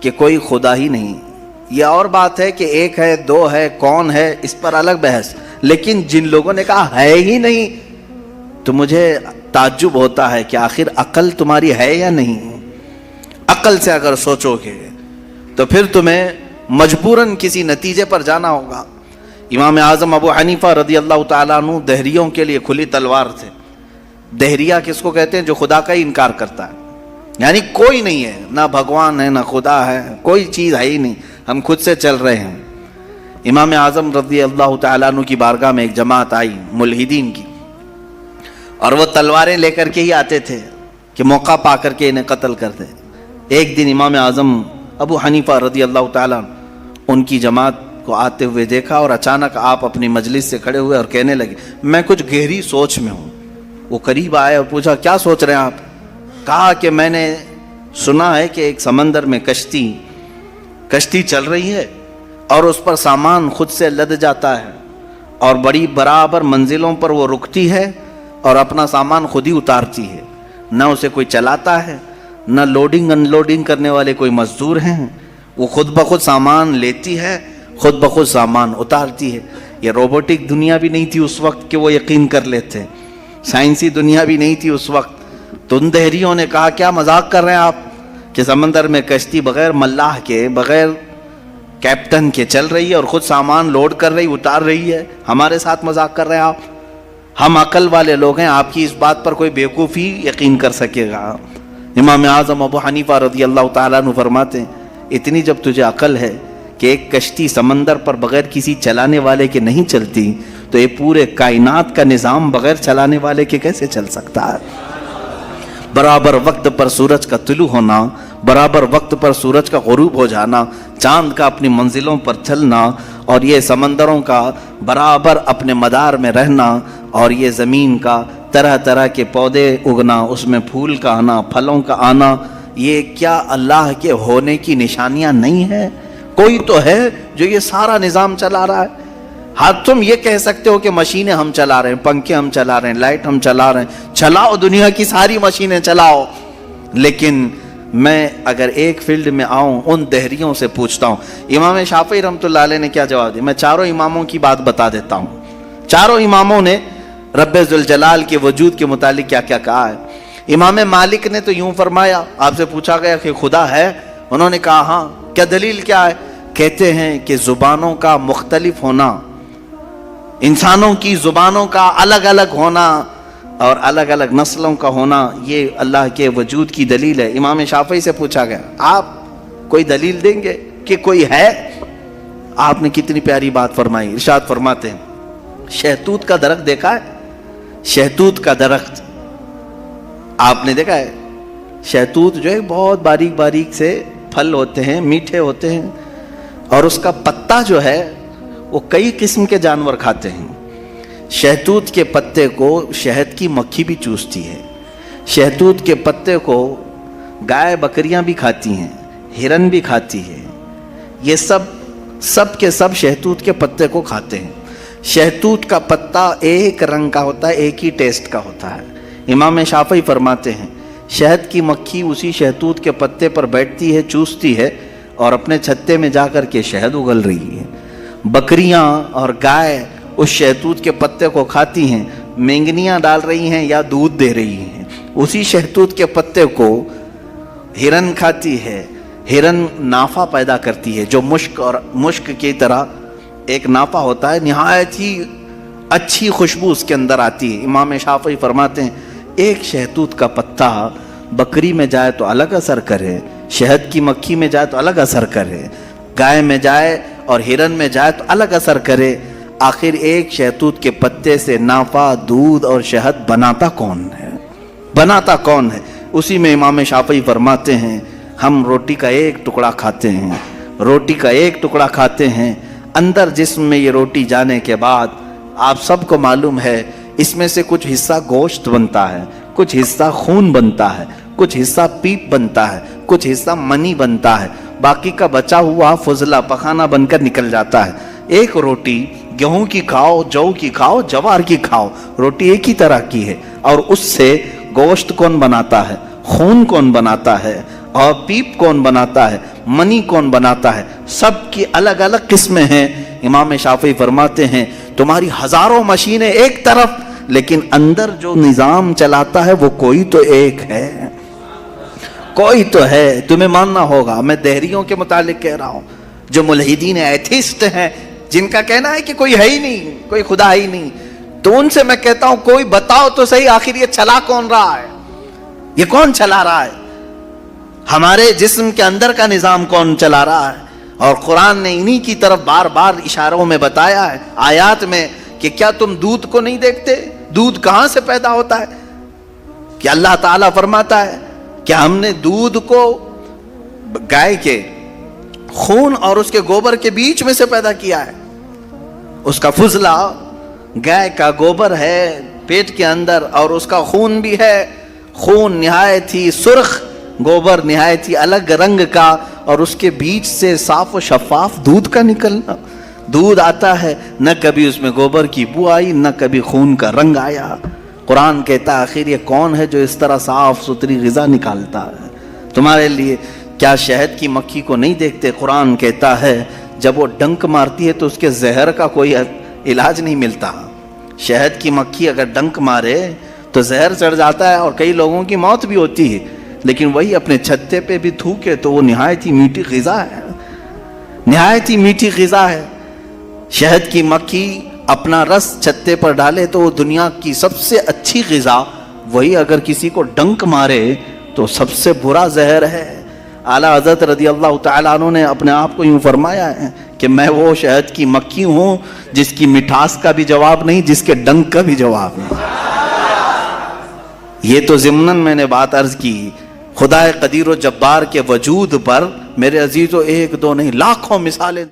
کہ کوئی خدا ہی نہیں. یہ اور بات ہے کہ ایک ہے، دو ہے، کون ہے، اس پر الگ بحث. لیکن جن لوگوں نے کہا ہے ہی نہیں، تو مجھے تعجب ہوتا ہے کہ آخر عقل تمہاری ہے یا نہیں. عقل سے اگر سوچو گے تو پھر تمہیں مجبوراً کسی نتیجے پر جانا ہوگا. امام اعظم ابو حنیفہ رضی اللہ تعالیٰ عنہ دہریوں کے لیے کھلی تلوار تھے. دہریہ کس کو کہتے ہیں؟ جو خدا کا ہی انکار کرتا ہے، یعنی کوئی نہیں ہے، نہ بھگوان ہے، نہ خدا ہے، کوئی چیز ہے ہی نہیں، ہم خود سے چل رہے ہیں. امام اعظم رضی اللہ تعالیٰ عنہ کی بارگاہ میں ایک جماعت آئی ملحدین کی، اور وہ تلواریں لے کر کے ہی آتے تھے کہ موقع پا کر کے انہیں قتل کر دے. ایک دن امام اعظم ابو حنیفہ رضی اللہ تعالیٰ ان کی جماعت کو آتے ہوئے دیکھا، اور اچانک آپ اپنی مجلس سے کھڑے ہوئے اور کہنے لگے میں کچھ گہری سوچ میں ہوں. وہ قریب آئے اور پوچھا کیا سوچ رہے ہیں آپ؟ کہا کہ میں نے سنا ہے کہ ایک سمندر میں کشتی چل رہی ہے اور اس پر سامان خود سے لد جاتا ہے، اور بڑی برابر منزلوں پر وہ رکتی ہے اور اپنا سامان خود ہی اتارتی ہے. نہ اسے کوئی چلاتا ہے، نہ لوڈنگ ان لوڈنگ کرنے والے کوئی مزدور ہیں. وہ خود بخود سامان لیتی ہے، خود بخود سامان اتارتی ہے. یہ روبوٹک دنیا بھی نہیں تھی اس وقت کہ وہ یقین کر لیتے، سائنسی دنیا بھی نہیں تھی اس وقت. تو ان دہریوں نے کہا کیا مذاق کر رہے ہیں آپ کہ سمندر میں کشتی بغیر ملاح کے، بغیر کیپٹن کے چل رہی ہے اور خود سامان لوڈ کر رہی، اتار رہی ہے، ہمارے ساتھ مذاق کر رہے ہیں آپ؟ ہم عقل والے لوگ ہیں، آپ کی اس بات پر کوئی بیوقوفی یقین کر سکے گا؟ امام اعظم ابو حنیفہ رضی اللہ تعالیٰ عنہ فرماتے ہیں اتنی جب تجھے عقل ہے کہ ایک کشتی سمندر پر بغیر کسی چلانے والے کے نہیں چلتی، تو یہ پورے کائنات کا نظام بغیر چلانے والے کے کیسے چل سکتا ہے؟ برابر وقت پر سورج کا طلوع ہونا، برابر وقت پر سورج کا غروب ہو جانا، چاند کا اپنی منزلوں پر چلنا، اور یہ سمندروں کا برابر اپنے مدار میں رہنا، اور یہ زمین کا طرح طرح کے پودے اگنا، اس میں پھول کا آنا، پھلوں کا آنا، یہ کیا اللہ کے ہونے کی نشانیاں نہیں ہے؟ کوئی تو ہے جو یہ سارا نظام چلا رہا ہے. ہاں تم یہ کہہ سکتے ہو کہ مشینیں ہم چلا رہے ہیں، پنکھے ہم چلا رہے ہیں، لائٹ ہم چلا رہے ہیں، چلاؤ دنیا کی ساری مشینیں چلاؤ. لیکن میں اگر ایک فیلڈ میں آؤں، ان دہریوں سے پوچھتا ہوں. امام شافعی رحمۃ اللہ علیہ نے کیا جواب دیا؟ میں چاروں اماموں کی بات بتا دیتا ہوں. چاروں اماموں نے رب ذوالجلال کے وجود کے متعلق کیا کیا کہا ہے. امام مالک نے تو یوں فرمایا، آپ سے پوچھا گیا کہ خدا ہے، انہوں نے کہا ہاں. کیا دلیل کیا ہے؟ کہتے ہیں کہ زبانوں کا مختلف ہونا، انسانوں کی زبانوں کا الگ الگ ہونا اور الگ الگ نسلوں کا ہونا، یہ اللہ کے وجود کی دلیل ہے. امام شافعی سے پوچھا گیا آپ کوئی دلیل دیں گے کہ کوئی ہے؟ آپ نے کتنی پیاری بات فرمائی. ارشاد فرماتے ہیں شہتوت کا درخت دیکھا ہے؟ شہتوت کا درخت آپ نے دیکھا ہے؟ شہتوت جو ہے بہت باریک باریک سے پھل ہوتے ہیں، میٹھے ہوتے ہیں، اور اس کا پتا جو ہے وہ کئی قسم کے جانور کھاتے ہیں. شہتوت کے پتے کو شہد کی مکھی بھی چوستی ہے. شہتوت کے پتے کو گائے بکریاں بھی کھاتی ہیں، ہرن بھی کھاتی ہے. یہ سب کے سب شہتوت کے پتے کو کھاتے ہیں. شہتوت کا پتا ایک رنگ کا ہوتا ہے، ایک ہی ٹیسٹ کا ہوتا ہے. امام شافعی فرماتے ہیں شہد کی مکھی اسی شہتوت کے پتے پر بیٹھتی ہے، چوستی ہے، اور اپنے چھتے میں جا کر کے شہد اگل رہی ہے. بکریاں اور گائے اس شہتوت کے پتے کو کھاتی ہیں، مینگنیاں ڈال رہی ہیں یا دودھ دے رہی ہیں. اسی شہتوت کے پتے کو ہرن کھاتی ہے. ہرن نافع پیدا کرتی ہے جو مشک کی طرح ایک نافع ہوتا ہے، نہایت ہی اچھی خوشبو اس کے اندر آتی ہے. امام شافعی فرماتے ہیں ایک شہتوت کا پتا بکری میں جائے تو الگ اثر کرے، شہد کی مکھی میں جائے تو الگ اثر کرے، گائے میں جائے اور ہرن میں جائے تو الگ اثر کرے. آخر ایک شہتوت کے پتے سے نافع، دودھ اور شہد بناتا کون ہے؟ بناتا کون ہے؟ اسی میں امام شافعی فرماتے ہیں ہم روٹی کا ایک ٹکڑا کھاتے ہیں، روٹی کا ایک ٹکڑا کھاتے ہیں، اندر جسم میں یہ روٹی جانے کے بعد آپ سب کو معلوم ہے اس میں سے کچھ حصہ گوشت بنتا ہے، کچھ حصہ خون بنتا ہے، کچھ حصہ پیپ بنتا ہے، کچھ حصہ منی بنتا ہے، باقی کا بچا ہوا فضلہ پخانہ بن کر نکل جاتا ہے. ایک روٹی گیہوں کی کھاؤ، جو کی کھاؤ، جوار کی کھاؤ، روٹی ایک ہی طرح کی ہے. اور اس سے گوشت کون بناتا ہے، خون کون بناتا ہے، اور پیپ کون بناتا ہے, منی کون بناتا ہے, سب کی الگ الگ قسمیں ہیں. امام شافعی فرماتے ہیں تمہاری ہزاروں مشینیں ایک طرف, لیکن اندر جو نظام چلاتا ہے وہ کوئی تو ایک ہے, کوئی تو ہے. تمہیں ماننا ہوگا. میں دہریوں کے متعلق کہہ رہا ہوں, جو ملحدین ایتھیسٹ ہیں, جن کا کہنا ہے کہ کوئی ہے ہی نہیں, کوئی خدا ہی نہیں, تو ان سے میں کہتا ہوں کوئی بتاؤ تو صحیح, آخر یہ چلا کون رہا ہے, یہ کون چلا رہا ہے, ہمارے جسم کے اندر کا نظام کون چلا رہا ہے. اور قرآن نے انہی کی طرف بار بار اشاروں میں بتایا ہے, آیات میں, کہ کیا تم دودھ کو نہیں دیکھتے, دودھ کہاں سے پیدا ہوتا ہے. کہ اللہ تعالیٰ فرماتا ہے کہ ہم نے دودھ کو گائے کے خون اور اس کے گوبر کے بیچ میں سے پیدا کیا ہے. اس کا فضلہ گائے کا گوبر ہے پیٹ کے اندر, اور اس کا خون بھی ہے, خون نہایت ہی سرخ, گوبر نہایت ہی الگ رنگ کا, اور اس کے بیچ سے صاف و شفاف دودھ کا نکلنا. دودھ آتا ہے, نہ کبھی اس میں گوبر کی بو آئی, نہ کبھی خون کا رنگ آیا. قرآن کہتا ہے آخر یہ کون ہے جو اس طرح صاف ستھری غذا نکالتا ہے تمہارے لیے. کیا شہد کی مکھی کو نہیں دیکھتے؟ قرآن کہتا ہے جب وہ ڈنک مارتی ہے تو اس کے زہر کا کوئی علاج نہیں ملتا. شہد کی مکھی اگر ڈنک مارے تو زہر چڑھ جاتا ہے اور کئی لوگوں کی موت بھی ہوتی ہے, لیکن وہی اپنے چھتے پہ بھی تھوکے تو وہ نہایت ہی میٹھی غذا ہے, نہایت ہی میٹھی غذا ہے. شہد کی مکھی اپنا رس چھتے پر ڈالے تو وہ دنیا کی سب سے اچھی غذا, وہی اگر کسی کو ڈنک مارے تو سب سے برا زہر ہے. اعلیٰ حضرت رضی اللہ تعالیٰ عنہ نے اپنے آپ کو یوں فرمایا ہے کہ میں وہ شہد کی مکھی ہوں جس کی مٹھاس کا بھی جواب نہیں, جس کے ڈنک کا بھی جواب نہیں. یہ تو ضمناً میں نے بات عرض کی. خدا قدیر و جبار کے وجود پر میرے عزیزو ایک دو نہیں لاکھوں مثالیں